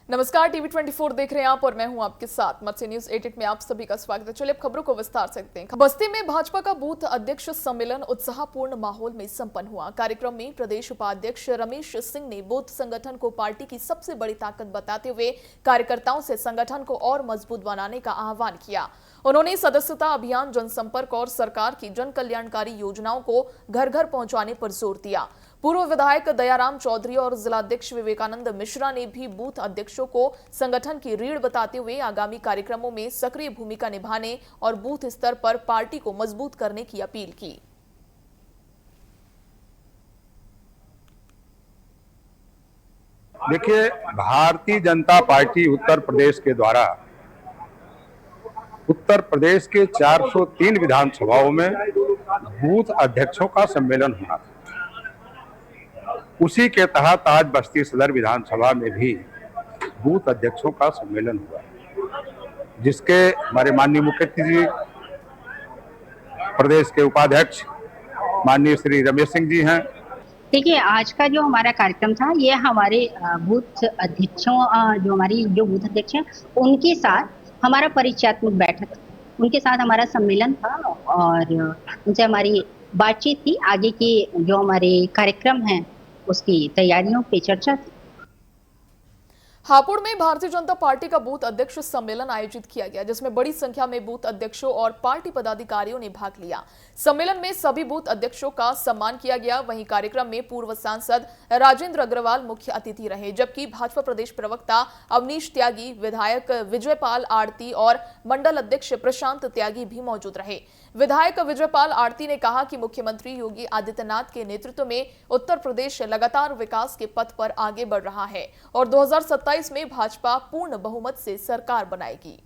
नमस्कार, टीवी 24 देख रहे हैं आप और मैं हूं आपके साथ। मत्स्य न्यूज 88 में आप सभी का स्वागत है। चलिए अब खबरों को विस्तार से देखते हैं। बस्ती में भाजपा का बूथ अध्यक्ष सम्मेलन उत्साहपूर्ण माहौल में संपन्न हुआ। कार्यक्रम में प्रदेश उपाध्यक्ष रमेश सिंह ने बूथ संगठन को पार्टी की सबसे बड़ी ताकत बताते हुए कार्यकर्ताओं से संगठन को और मजबूत बनाने का आह्वान किया। उन्होंने सदस्यता अभियान, जनसंपर्क और सरकार की जन कल्याणकारी योजनाओं को घर घर पहुंचाने पर जोर दिया। पूर्व विधायक दयाराम चौधरी और जिलाध्यक्ष विवेकानंद मिश्रा ने भी बूथ अध्यक्षों को संगठन की रीढ़ बताते हुए आगामी कार्यक्रमों में सक्रिय भूमिका निभाने और बूथ स्तर पर पार्टी को मजबूत करने की अपील की। देखिए, भारतीय जनता पार्टी उत्तर प्रदेश के द्वारा उत्तर प्रदेश के 403 विधानसभाओं में बूथ अध्यक्षों का सम्मेलन होना था। उसी के तहत आज बस्ती सदर विधानसभा में भी बूथ अध्यक्षों का सम्मेलन हुआ, जिसके हमारे माननीय मुख्यमंत्री जी, प्रदेश के उपाध्यक्ष माननीय श्री रमेश सिंह जी हैं। देखिए, आज का जो हमारा कार्यक्रम था, ये हमारे बूथ अध्यक्षों जो बूथ अध्यक्ष हैं उनके साथ हमारा परिचयात्मक बैठक, उनके साथ हमारा सम्मेलन था और उनसे हमारी बातचीत थी। आगे की जो हमारे कार्यक्रम हैं उसकी तैयारियों पे चर्चा थी। हापुड़ में भारतीय जनता पार्टी का बूथ अध्यक्ष सम्मेलन आयोजित किया गया, जिसमें बड़ी संख्या में बूथ अध्यक्षों और पार्टी पदाधिकारियों ने भाग लिया। सम्मेलन में सभी बूथ अध्यक्षों का सम्मान किया गया। वहीं कार्यक्रम में पूर्व सांसद राजेंद्र अग्रवाल मुख्य अतिथि रहे, जबकि भाजपा प्रदेश प्रवक्ता अवनीश त्यागी, विधायक विजयपाल आरती और मंडल अध्यक्ष प्रशांत त्यागी भी मौजूद रहे। विधायक विजयपाल आरती ने कहा कि मुख्यमंत्री योगी आदित्यनाथ के नेतृत्व में उत्तर प्रदेश लगातार विकास के पथ पर आगे बढ़ रहा है और 2027 में भाजपा पूर्ण बहुमत से सरकार बनाएगी।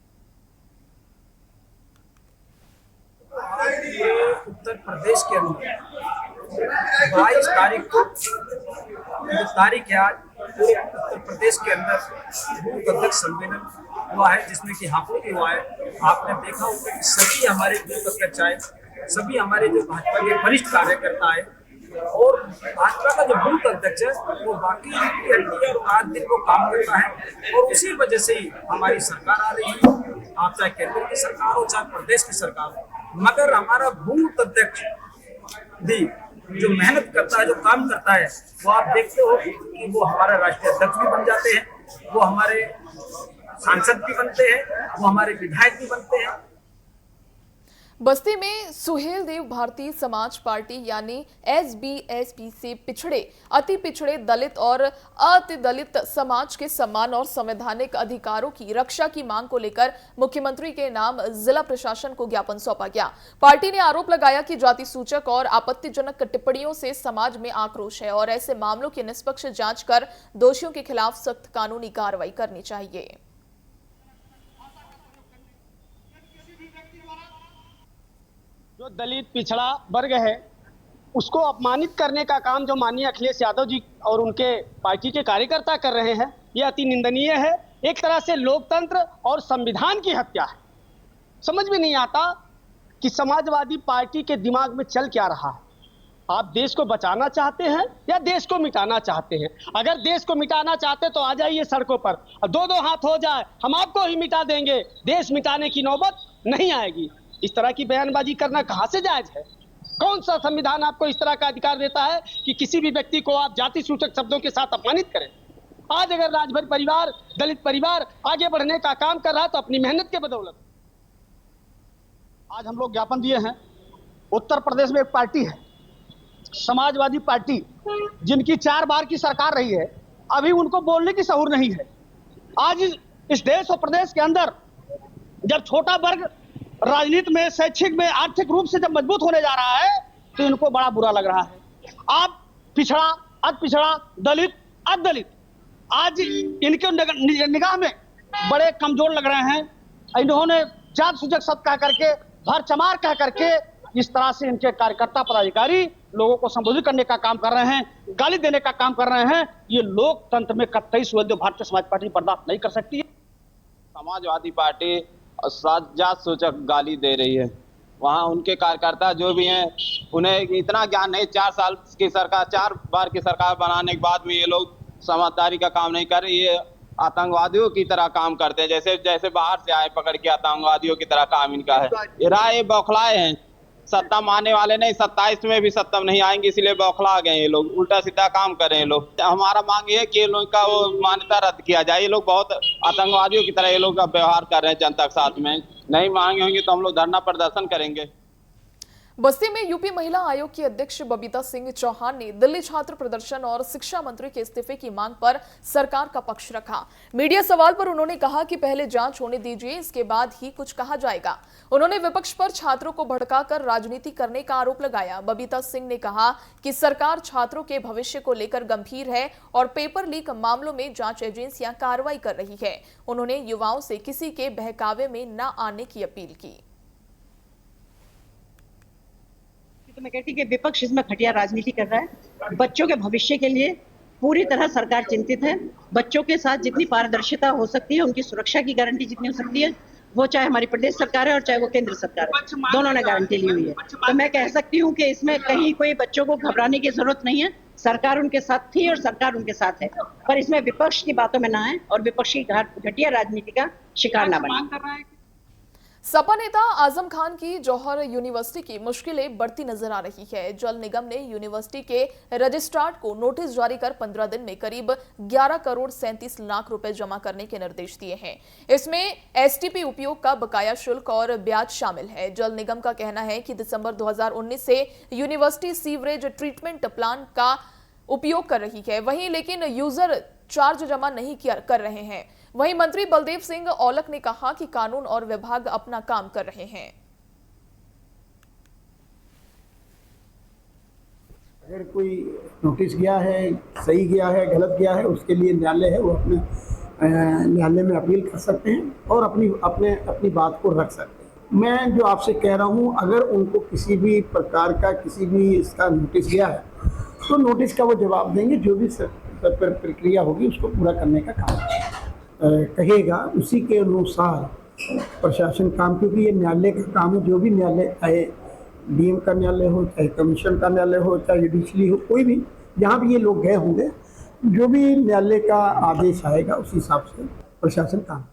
उत्तर प्रदेश के अंदर 22 तारीख को तारीख है आज पूरे उत्तर प्रदेश के अंदर बूथ अध्यक्ष सम्मेलन हुआ है, जिसमें कि हापुड़ भी हुआ है। आपने देखा होगा कि सभी हमारे बूथ अध्यक्ष आए, सभी हमारे जो भाजपा के वरिष्ठ कार्यकर्ता आए और भाजपा का जो बूथ अध्यक्ष है वो बाकी और रात दिन वो काम करता है और उसी वजह से ही हमारी सरकार आ रही है। आप चाहे केंद्र की सरकार हो चाहे प्रदेश की सरकार हो, मगर हमारा बूथ अध्यक्ष भी जो मेहनत करता है, जो काम करता है, वो आप देखते हो कि वो हमारा राष्ट्रीय अध्यक्ष भी बन जाते हैं, वो हमारे सांसद भी बनते हैं, वो हमारे विधायक भी बनते हैं। बस्ती में सुहेल देव भारतीय समाज पार्टी यानी SBSP से पिछड़े, अति पिछड़े, दलित और अति दलित समाज के सम्मान और संवैधानिक अधिकारों की रक्षा की मांग को लेकर मुख्यमंत्री के नाम जिला प्रशासन को ज्ञापन सौंपा गया। पार्टी ने आरोप लगाया कि जाति सूचक और आपत्तिजनक टिप्पणियों से समाज में आक्रोश है और ऐसे मामलों की निष्पक्ष जांच कर दोषियों के खिलाफ सख्त कानूनी कार्रवाई करनी चाहिए। जो दलित पिछड़ा वर्ग है उसको अपमानित करने का काम जो माननीय अखिलेश यादव जी और उनके पार्टी के कार्यकर्ता कर रहे हैं, यह अति निंदनीय है। एक तरह से लोकतंत्र और संविधान की हत्या है। समझ में नहीं आता कि समाजवादी पार्टी के दिमाग में चल क्या रहा है। आप देश को बचाना चाहते हैं या देश को मिटाना चाहते हैं? अगर देश को मिटाना चाहते तो आ जाइए सड़कों पर, दो हाथ हो जाए, हम आपको ही मिटा देंगे, देश मिटाने की नौबत नहीं आएगी। इस तरह की बयानबाजी करना कहां से जायज है? कौन सा संविधान आपको इस तरह का अधिकार देता है कि किसी भी व्यक्ति को आप जाति सूचक शब्दों के साथ अपमानित करें? आज अगर राजभर परिवार, दलित परिवार आगे बढ़ने का काम कर रहा है तो अपनी मेहनत के बदौलत। आज हम लोग ज्ञापन दिए हैं। उत्तर प्रदेश में एक पार्टी है, समाजवादी पार्टी, जिनकी 4 बार की सरकार रही है, अभी उनको बोलने की सहूर नहीं है। आज इस देश और प्रदेश के अंदर जब छोटा वर्ग राजनीति में, शैक्षिक में, आर्थिक रूप से जब मजबूत होने जा रहा है तो इनको बड़ा बुरा लग रहा है। आप पिछड़ा, अति पिछड़ा, दलित, अदलित, आज इनके निगाह में बड़े कमजोर लग रहे हैं। इन्होंने जात सूचक शब्द कह करके, भर चमार कह करके इस तरह से इनके कार्यकर्ता पदाधिकारी लोगों को संबोधित करने का काम कर रहे हैं, गाली देने का काम कर रहे हैं। ये लोकतंत्र में कतई सुहेलदेव भारतीय समाज पार्टी बर्दाश्त नहीं कर सकती है। समाजवादी पार्टी जात सूचक गाली दे रही है। वहाँ उनके कार्यकर्ता जो भी हैं उन्हें इतना ज्ञान नहीं। 4 साल की सरकार, 4 बार की सरकार बनाने के बाद भी ये लोग समझदारी का काम नहीं कर रही है। आतंकवादियों की तरह काम करते हैं, जैसे जैसे बाहर से आए पकड़ के आतंकवादियों की तरह काम इनका है। ये राय बौखलाए हैं, सत्ता मानने वाले नहीं, 27 में भी सत्ता नहीं आएंगे, इसलिए बौखला गए ये लोग, उल्टा सीधा काम कर रहे हैं लोग। हमारा मांग ये है कि ये लोग का वो मान्यता रद्द किया जाए। ये लोग बहुत आतंकवादियों की तरह ये लोग का व्यवहार कर रहे हैं जनता के साथ में। नहीं मांगे होंगे तो हम लोग धरना प्रदर्शन करेंगे। बस्ती में यूपी महिला आयोग की अध्यक्ष बबीता सिंह चौहान ने दिल्ली छात्र प्रदर्शन और शिक्षा मंत्री के इस्तीफे की मांग पर सरकार का पक्ष रखा। मीडिया सवाल पर उन्होंने कहा कि पहले जांच होने दीजिए, इसके बाद ही कुछ कहा जाएगा। उन्होंने विपक्ष पर छात्रों को भड़काकर राजनीति करने का आरोप लगाया। बबीता सिंह ने कहा कि सरकार छात्रों के भविष्य को लेकर गंभीर है और पेपर लीक मामलों में जांच एजेंसियां कार्रवाई कर रही है। उन्होंने युवाओं से किसी के बहकावे में न आने की अपील की। तो मैं कहती कि विपक्ष इसमें घटिया राजनीति कर रहा है। बच्चों के भविष्य के लिए पूरी तरह सरकार चिंतित है। बच्चों के साथ जितनी पारदर्शिता हो सकती है, उनकी सुरक्षा की गारंटी जितनी हो सकती है, वो चाहे हमारी प्रदेश सरकार है और चाहे वो केंद्र सरकार है, दोनों ने गारंटी ली हुई है। तो मैं कह सकती हूँ कि इसमें कहीं कोई बच्चों को घबराने की जरूरत नहीं है। सरकार उनके साथ थी और सरकार उनके साथ है, पर इसमें विपक्ष की बातों में ना आए और विपक्ष की घटिया राजनीति का शिकार ना बने। सपा नेता आजम खान की जौहर यूनिवर्सिटी की मुश्किलें बढ़ती नजर आ रही है। जल निगम ने यूनिवर्सिटी के रजिस्ट्रार को नोटिस जारी कर 15 दिन में करीब 11 करोड़ 37 लाख रुपए जमा करने के निर्देश दिए हैं। इसमें एसटीपी उपयोग का बकाया शुल्क और ब्याज शामिल है। जल निगम का कहना है कि दिसंबर 2019 से यूनिवर्सिटी सीवरेज ट्रीटमेंट प्लांट का उपयोग कर रही है, वहीं लेकिन यूजर चार्ज जमा नहीं कर रहे हैं। वहीं मंत्री बलदेव सिंह औलख ने कहा कि कानून और विभाग अपना काम कर रहे हैं। अगर कोई नोटिस गया है, सही गया है, गलत गया है, उसके लिए न्यायालय है, वो अपने न्यायालय में अपील कर सकते हैं और अपनी बात को रख सकते हैं। मैं जो आपसे कह रहा हूँ, अगर उनको किसी भी प्रकार का किसी भी इसका नोटिस गया है तो नोटिस का वो जवाब देंगे। जो भी प्रक्रिया होगी उसको पूरा करने का काम कहेगा, उसी के अनुसार प्रशासन काम, क्योंकि ये न्यायालय का काम है। जो भी न्यायालय, चाहे डीएम का न्यायालय हो, चाहे कमीशन का न्यायालय हो, चाहे जुडिशरी हो, कोई भी जहाँ भी ये लोग गए होंगे, जो भी न्यायालय का आदेश आएगा उस हिसाब से प्रशासन काम।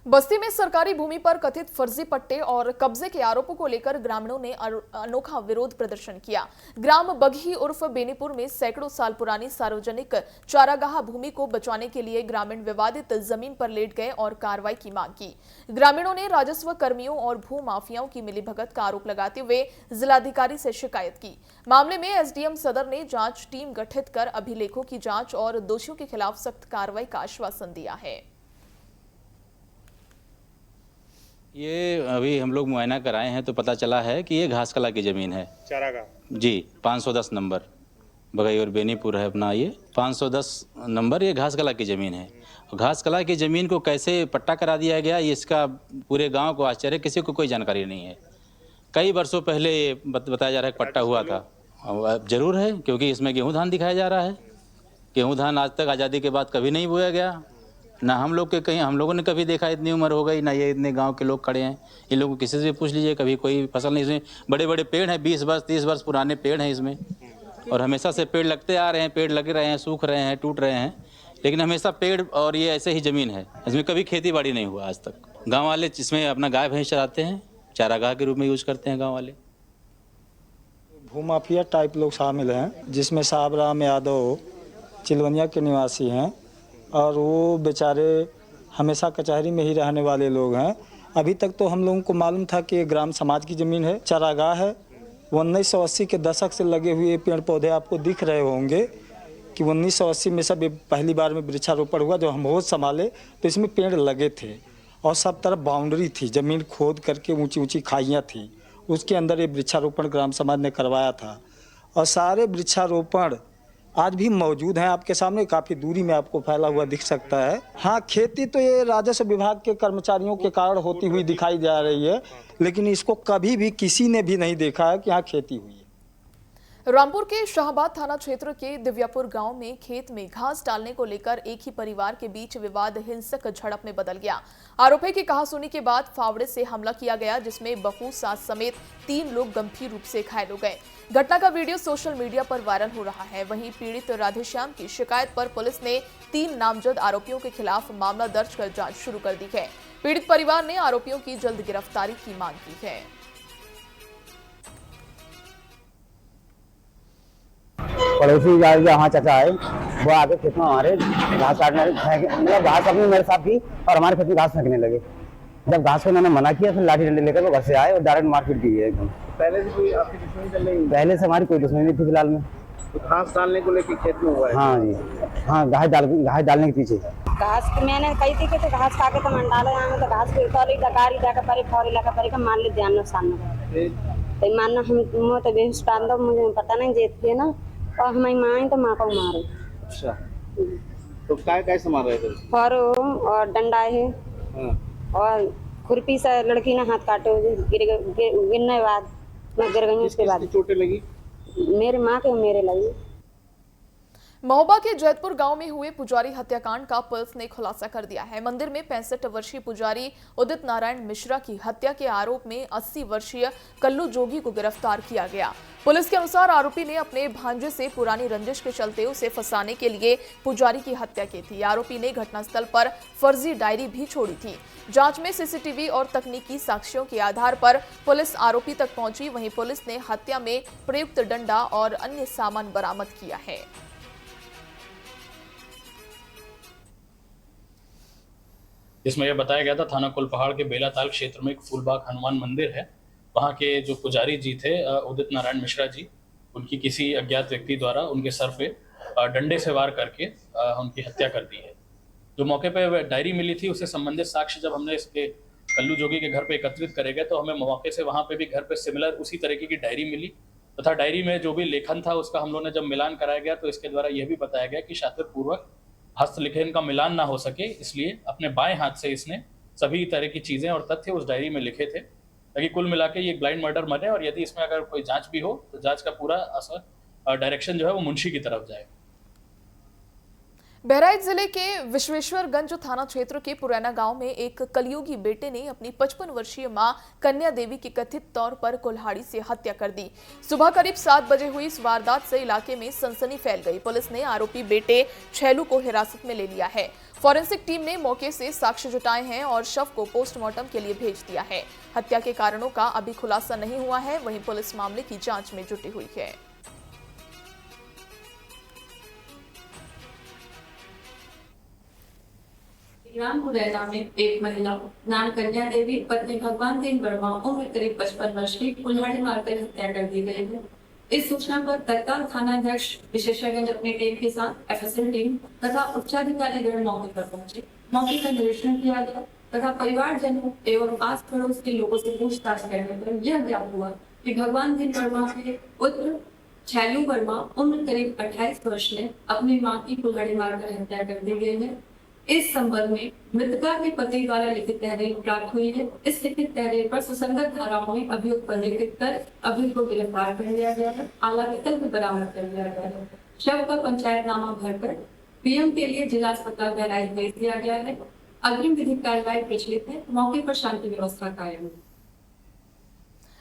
बस्ती में सरकारी भूमि पर कथित फर्जी पट्टे और कब्जे के आरोपों को लेकर ग्रामीणों ने अनोखा विरोध प्रदर्शन किया। ग्राम बगही उर्फ बेनीपुर में सैकड़ों साल पुरानी सार्वजनिक चारागाह भूमि को बचाने के लिए ग्रामीण विवादित जमीन पर लेट गए और कार्रवाई की मांग की। ग्रामीणों ने राजस्व कर्मियों और भू माफियाओं की मिलीभगत का आरोप लगाते हुए जिलाधिकारी से शिकायत की। मामले में एसडीएम सदर ने जांच टीम गठित कर अभिलेखों की जांच और दोषियों के खिलाफ सख्त कार्रवाई का आश्वासन दिया है। ये अभी हम लोग मुआयना कराए हैं तो पता चला है कि ये घास कला की ज़मीन है, चारागाह जी, 510 नंबर बगई और बेनीपुर है अपना। ये 510 नंबर ये घास कला की ज़मीन है। घास कला की ज़मीन को कैसे पट्टा करा दिया गया, ये इसका पूरे गांव को आश्चर्य, किसी को कोई जानकारी नहीं है। कई वर्षों पहले ये बताया जा रहा है कि पट्टा हुआ था। जरूर है, क्योंकि इसमें गेहूँ धान दिखाया जा रहा है। गेहूँ धान आज तक आज़ादी के बाद कभी नहीं बोया गया, ना हम लोग के कहीं हम लोगों ने कभी देखा। इतनी उम्र हो गई ना, ये इतने गांव के लोग खड़े हैं, इन लोगों को किसी से पूछ लीजिए, कभी कोई फसल नहीं। इसमें बड़े बड़े पेड़ हैं, 20 वर्ष 30 वर्ष पुराने पेड़ हैं इसमें, और हमेशा से पेड़ लगते आ रहे हैं, पेड़ लगे रहे हैं, सूख रहे हैं, टूट रहे हैं, लेकिन हमेशा पेड़ और ये ऐसे ही ज़मीन है। इसमें कभी खेती बाड़ी नहीं हुआ आज तक। गाँव वाले इसमें अपना गाय भैंस चराते हैं, चारागाह के रूप में यूज करते हैं गाँव वाले। भूमाफिया टाइप लोग शामिल हैं, जिसमें साहब राम यादव चिलवनिया के निवासी हैं, और वो बेचारे हमेशा कचहरी में ही रहने वाले लोग हैं। अभी तक तो हम लोगों को मालूम था कि ग्राम समाज की ज़मीन है, चारागाह है। 1980 के दशक से लगे हुए पेड़ पौधे आपको दिख रहे होंगे कि 1980 में सब पहली बार में वृक्षारोपण हुआ। जब हम होश संभाले तो इसमें पेड़ लगे थे और सब तरफ बाउंड्री थी, ज़मीन खोद करके ऊंची ऊंची खाइयाँ थी, उसके अंदर ये वृक्षारोपण ग्राम समाज ने करवाया था। और सारे वृक्षारोपण आज भी मौजूद हैं आपके सामने, काफ़ी दूरी में आपको फैला हुआ दिख सकता है। हाँ, खेती तो ये राजस्व विभाग के कर्मचारियों के कारण होती हुई दिखाई जा रही है, लेकिन इसको कभी भी किसी ने भी नहीं देखा है कि यहाँ खेती हुई है। रामपुर के शाहबाद थाना क्षेत्र के दिव्यापुर गांव में खेत में घास डालने को लेकर एक ही परिवार के बीच विवाद हिंसक झड़प में बदल गया। आरोप है कि कहासुनी के बाद फावड़े से हमला किया गया, जिसमें बहू सास समेत 3 लोग गंभीर रूप से घायल हो गए। घटना का वीडियो सोशल मीडिया पर वायरल हो रहा है। वहीं पीड़ित राधेश्याम की शिकायत पर पुलिस ने 3 नामजद आरोपियों के खिलाफ मामला दर्ज कर जांच शुरू कर दी है। पीड़ित परिवार ने आरोपियों की जल्द गिरफ्तारी की मांग की है। पड़ोसी जहाँ चाचा है वो आके खेत में हमारे घास काटने मतलब घास अपने मेरे साथ की और हमारे खेत में घास फेंकने लगे। जब घास को मैंने मना किया, फिर लाठी डंडे लेकर वो घर से आए और डायरेक्ट मारपीट की है एकदम। पहले से कोई आपकी दुश्मनी चल रही है? पहले से हमारी कोई दुश्मनी नहीं थी फिलहाल में। तो घास डालने को लेकर खेत में हुआ है? हाँ जी, हाँ घास डालने के पीछे घास मैंने कही थी कि घास खा के तो मन डाले तो घास के तौली दकारी जाकर परी फौरी लगा परी का मान ले ध्यान नुकसान तो मानना हम तो बेहोश पान दो, मुझे पता नहीं जेत थे ना, और हमारी माँ तो माँ को मारे। अच्छा, तो काय से मार रहे थे? और डंडा है और खुरपी से लड़की ने हाथ काटे, गिरने के बाद मैं गिर गई। उसके बाद चोटें लगी? मेरे माँ के मेरे लगी। महोबा के जैतपुर गांव में हुए पुजारी हत्याकांड का पुलिस ने खुलासा कर दिया है। मंदिर में 65 वर्षीय पुजारी उदित नारायण मिश्रा की हत्या के आरोप में 80 वर्षीय कल्लू जोगी को गिरफ्तार किया गया। पुलिस के अनुसार आरोपी ने अपने भांजे से पुरानी रंजिश के चलते उसे फंसाने के लिए पुजारी की हत्या की थी। आरोपी ने घटनास्थल पर फर्जी डायरी भी छोड़ी थी। जांच में सीसीटीवी और तकनीकी साक्ष्यों के आधार पर पुलिस आरोपी तक पहुंची। वहीं पुलिस ने हत्या में प्रयुक्त डंडा और अन्य सामान बरामद किया है। इसमें यह बताया गया था थाना कुलपहाड़ के बेलाताल क्षेत्र में एक फूलबाग हनुमान मंदिर है। वहाँ के जो पुजारी जी थे उदित नारायण मिश्रा जी, उनकी किसी अज्ञात व्यक्ति द्वारा उनके सर पे डंडे से वार करके उनकी हत्या कर दी है। जो मौके पे डायरी मिली थी, उससे संबंधित साक्ष्य जब हमने इसके कल्लू जोगी के घर पे एकत्रित करे गए तो हमें मौके से वहाँ पे भी घर पे सिमिलर उसी तरीके की डायरी मिली तथा डायरी में जो भी लेखन था उसका हम लोगों ने जब मिलान कराया गया तो इसके द्वारा यह भी बताया गया कि शातिरपूर्वक हस्तलिखन का मिलान ना हो सके, इसलिए अपने बाएं हाथ से इसने सभी तरह की चीजें और तथ्य उस डायरी में लिखे थे, ताकि कुल मिला के ये ब्लाइंड मर्डर बने और यदि इसमें अगर कोई जांच भी हो तो जांच का पूरा असर डायरेक्शन जो है वो मुंशी की तरफ जाए। बहराइच जिले के विश्वेश्वरगंज थाना क्षेत्र के पुराना गांव में एक कलयुगी बेटे ने अपनी 55 वर्षीय मां कन्या देवी की कथित तौर पर कुल्हाड़ी से हत्या कर दी। सुबह करीब 7 बजे हुई इस वारदात से इलाके में सनसनी फैल गई। पुलिस ने आरोपी बेटे छैलू को हिरासत में ले लिया है। फॉरेंसिक टीम ने मौके से साक्ष्य जुटाए हैं और शव को पोस्टमार्टम के लिए भेज दिया है। हत्या के कारणों का अभी खुलासा नहीं हुआ है। वहीं पुलिस मामले की जांच में जुटी हुई है। मुरैना में एक महिला नाम कन्या देवी पत्नी भगवान सिंह वर्मा उम्र करीब 55 वर्ष की कुल्हाड़ी मारकर हत्या कर दी गई है। इस सूचना पर तत्काल थानाध्यक्ष विशेषज्ञ अपनी टीम के साथ एफएसएल टीम तथा उच्चाधिकारी गण मौके पर पहुंचे। मौके का निरीक्षण किया गया तथा परिवारजनों एवं आस पड़ोस के लोगों से पूछताछ करने पर यह ज्ञात हुआ कि भगवान सिंह वर्मा के पुत्र छैलू वर्मा उम्र करीब 28 वर्ष ने अपनी मां की कुल्हाड़ी मारकर हत्या कर दी गई है। इस संबंध में मृतका के पति द्वारा लिखित तहरीर प्राप्त हुई है। इस लिखित तहरीर पर सुसंगत धाराओं में अभियुक्त पर लिखित कर अभियुक्त को गिरफ्तार कर लिया गया है। आला विकल्प बरामद कर लिया गया है। शव का पंचायतनामा भरकर पीएम के लिए जिला अस्पताल बहराइच भेज दिया गया है। अग्रिम विधिक कार्रवाई प्रचलित है। मौके पर शांति व्यवस्था कायम है।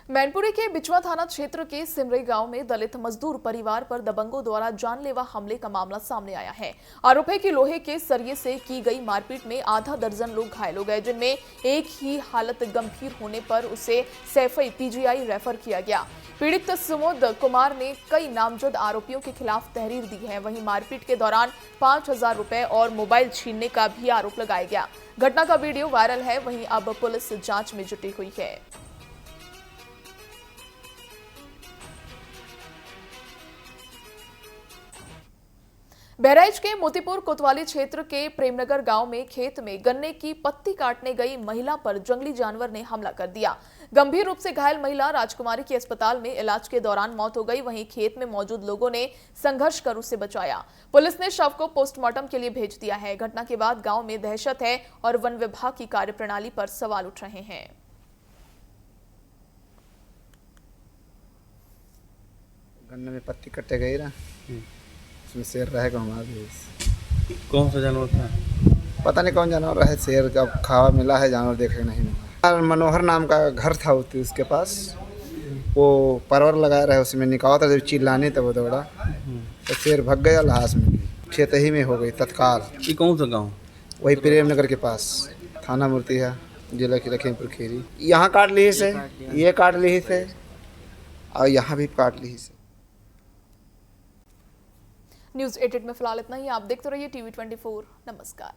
मैनपुरी के बिचवा थाना क्षेत्र के सिमरई गांव में दलित मजदूर परिवार पर दबंगों द्वारा जानलेवा हमले का मामला सामने आया है। आरोप है कि लोहे के सरिये से की गई मारपीट में आधा दर्जन लोग घायल हो गए, जिनमें एक ही हालत गंभीर होने पर उसे सैफई पीजीआई रेफर किया गया। पीड़ित सुमोद कुमार ने कई नामजद आरोपियों के खिलाफ तहरीर दी है। वहीं मारपीट के दौरान 5,000 रुपए और मोबाइल छीनने का भी आरोप लगाया गया। घटना का वीडियो वायरल है। वहीं अब पुलिस जांच में जुटी हुई है। बहराइच के मोतीपुर कोतवाली क्षेत्र के प्रेमनगर गांव में खेत में गन्ने की पत्ती काटने गई महिला पर जंगली जानवर ने हमला कर दिया। गंभीर रूप से घायल महिला राजकुमारी की अस्पताल में इलाज के दौरान मौत हो गई। वहीं खेत में मौजूद लोगों ने संघर्ष कर उसे बचाया। पुलिस ने शव को पोस्टमार्टम के लिए भेज दिया है। घटना के बाद गांव में दहशत है और वन विभाग की कार्यप्रणाली पर सवाल उठ रहे हैं। अन्य में पत्ती कटे गई ना, उसमें शेर रहेगा हमारे। कौन सा जानवर था? पता नहीं कौन जानवर है, शेर का खावा मिला है, जानवर देखे नहीं मिला। मनोहर नाम का घर था उसके पास, वो परवर लगाया रहा, उसमें निकाला था, जब चिल्लाने तब वो दौड़ा तो शेर भग गया, लाश में खेत ही में हो गई तत्काल। ये कौन सा गाँव? वही प्रेम नगर के पास, थाना मूर्ति है, जिला की लखीमपुर खीरी। यहाँ काट ली से, ये काट ली से, और यहाँ भी काट ली से। न्यूज़ 88 में फिलहाल इतना ही। आप देखते रहिए TV 24। नमस्कार।